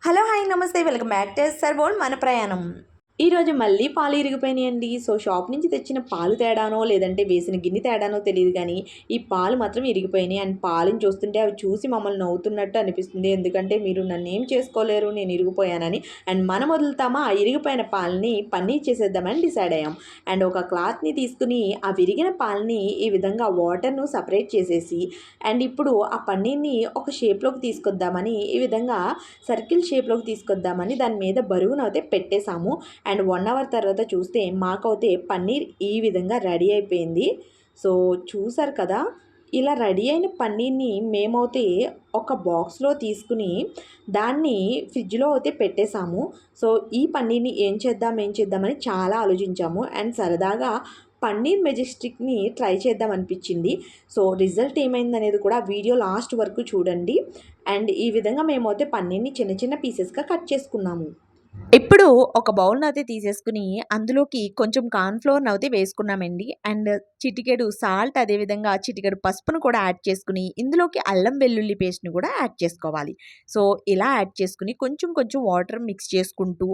Hello hi నమస్తే welcome back to SR world మన ప్రయాణం. ఈరోజు మళ్ళీ పాలు ఇరిగిపోయినాయండి. సో షాప్ నుంచి తెచ్చిన పాలు తేడానో లేదంటే వేసిన గిన్నె తేడానో తెలియదు కానీ ఈ పాలు మాత్రం ఇరిగిపోయినాయి. అండ్ పాలను చూస్తుంటే అవి చూసి మమ్మల్ని నవ్వుతున్నట్టు అనిపిస్తుంది. ఎందుకంటే మీరు నన్ను ఏం చేసుకోలేరు, నేను ఇరిగిపోయానని. అండ్ మనం వదులుతామా ఆ ఇరిగిపోయిన పాలని పన్నీర్ చేసేద్దామని డిసైడ్ అయ్యాం. అండ్ ఒక క్లాత్ని తీసుకుని ఆ విరిగిన పాలని ఈ విధంగా వాటర్ను సపరేట్ చేసేసి అండ్ ఇప్పుడు ఆ పన్నీర్ని ఒక షేప్లోకి తీసుకొద్దామని ఈ విధంగా సర్కిల్ షేప్లోకి తీసుకొద్దామని దాని మీద బరువునైతే పెట్టేశాము. అండ్ 1 అవర్ తర్వాత చూస్తే మాకైతే పన్నీర్ ఈ విధంగా రెడీ అయిపోయింది. సో చూసారు కదా, ఇలా రెడీ అయిన పన్నీర్ని మేమైతే ఒక బాక్స్లో తీసుకుని దాన్ని ఫ్రిడ్జ్లో అయితే పెట్టేశాము. సో ఈ పన్నీర్ని ఏం చేద్దామని చాలా ఆలోచించాము. అండ్ సరదాగా పన్నీర్ మెజెస్టిక్ని ట్రై చేద్దాం అనిపించింది. సో రిజల్ట్ ఏమైందనేది కూడా వీడియో లాస్ట్ వరకు చూడండి. అండ్ ఈ విధంగా మేమైతే పన్నీర్ని చిన్న చిన్న పీసెస్గా కట్ చేసుకున్నాము. ఇప్పుడు ఒక బౌల్‌నైతే తీసేసుకొని అందులోకి కొంచెం కార్న్ ఫ్లోర్‌నైతే వేసుకున్నామండి. అండ్ చిటికెడు సాల్ట్, అదేవిధంగా చిటికెడు పసుపును కూడా యాడ్ చేసుకొని ఇందులోకి అల్లం వెల్లుల్లి పేస్ట్‌ని కూడా యాడ్ చేసుకోవాలి. సో ఇలా యాడ్ చేసుకొని కొంచెం కొంచెం వాటర్ మిక్స్ చేసుకుంటూ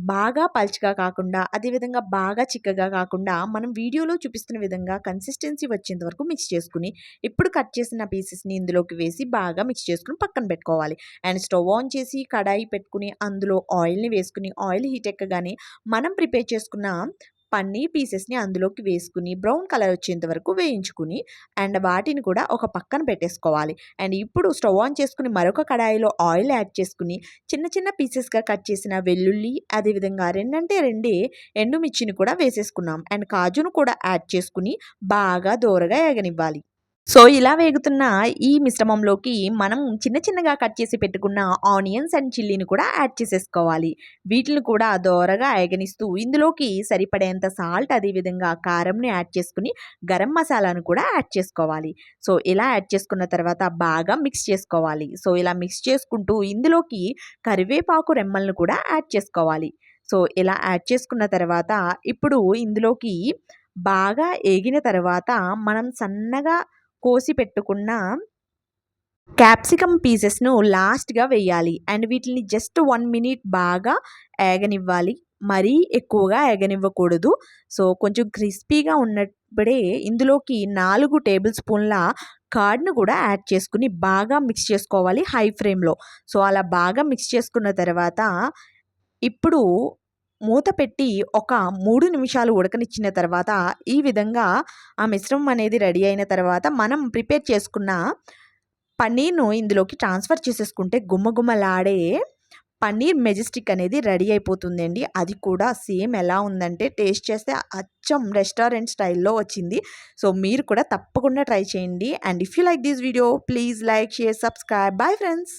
బాగా పల్చగా కాకుండా, అదేవిధంగా బాగా చిక్కగా కాకుండా మనం వీడియోలో చూపిస్తున్న విధంగా కన్సిస్టెన్సీ వచ్చేంత వరకు మిక్స్ చేసుకుని ఇప్పుడు కట్ చేసిన పీసెస్‌ని ఇందులోకి వేసి బాగా మిక్స్ చేసుకొని పక్కన పెట్టుకోవాలి. అండ్ స్టవ్ ఆన్ చేసి కడాయి పెట్టుకుని అందులో ఆయిల్‌ని వేసుకుని ఆయిల్ హీట్ ఎక్కగానే మనం ప్రిపేర్ చేసుకున్న పన్నీర్ పీసెస్‌ని అందులోకి వేసుకుని బ్రౌన్ కలర్ వచ్చేంత వరకు వేయించుకుని అండ్ వాటిని కూడా ఒక పక్కన పెట్టేసుకోవాలి. అండ్ ఇప్పుడు స్టవ్ ఆన్ చేసుకుని మరొక కడాయిలో ఆయిల్ యాడ్ చేసుకుని చిన్న చిన్న పీసెస్‌గా కట్ చేసిన వెల్లుల్లి, అదేవిధంగా 2 ఎండుమిర్చిని కూడా వేసేసుకున్నాం. అండ్ కాజును కూడా యాడ్ చేసుకుని బాగా దోరగా ఏగనివ్వాలి. సో ఇలా వేగుతున్న ఈ మిశ్రమంలోకి మనం చిన్న చిన్నగా కట్ చేసి పెట్టుకున్న ఆనియన్స్ అండ్ చిల్లీని కూడా యాడ్ చేసేసుకోవాలి. వీటిని కూడా దోరగా ఏగనిస్తూ ఇందులోకి సరిపడేంత సాల్ట్, అదేవిధంగా కారంని యాడ్ చేసుకుని గరం మసాలాను కూడా యాడ్ చేసుకోవాలి. సో ఇలా యాడ్ చేసుకున్న తర్వాత బాగా మిక్స్ చేసుకోవాలి. సో ఇలా మిక్స్ చేసుకుంటూ ఇందులోకి కరివేపాకు రెమ్మలను కూడా యాడ్ చేసుకోవాలి. సో ఇలా యాడ్ చేసుకున్న తర్వాత ఇప్పుడు ఇందులోకి బాగా ఏగిన తర్వాత మనం సన్నగా కోసి పెట్టుకున్న క్యాప్సికమ్ పీసెస్‌ను లాస్ట్‌గా వేయాలి. అండ్ వీటిని జస్ట్ 1 మినిట్ బాగా ఏగనివ్వాలి. మరీ ఎక్కువగా ఏగనివ్వకూడదు. సో కొంచెం క్రిస్పీగా ఉన్నప్పుడే ఇందులోకి 4 టేబుల్ స్పూన్ల కర్డ్‌ను కూడా యాడ్ చేసుకొని బాగా మిక్స్ చేసుకోవాలి హై ఫ్లేమ్‌లో. సో అలా బాగా మిక్స్ చేసుకున్న తర్వాత ఇప్పుడు మూత పెట్టి ఒక 3 నిమిషాలు ఉడకనిచ్చిన తర్వాత ఈ విధంగా ఆ మిశ్రమం అనేది రెడీ అయిన తర్వాత మనం ప్రిపేర్ చేసుకున్న పన్నీర్‌ను ఇందులోకి ట్రాన్స్‌ఫర్ చేసేసుకుంటే గుమగుమలాడే పన్నీర్ మెజెస్టిక్ అనేది రెడీ అయిపోతుందండి. అది కూడా సేమ్ ఎలా ఉందంటే టేస్ట్ చేస్తే అచ్చం రెస్టారెంట్ స్టైల్‌లో వచ్చింది. సో మీరు కూడా తప్పకుండా ట్రై చేయండి. And if you like this video please like, share, subscribe. Bye friends.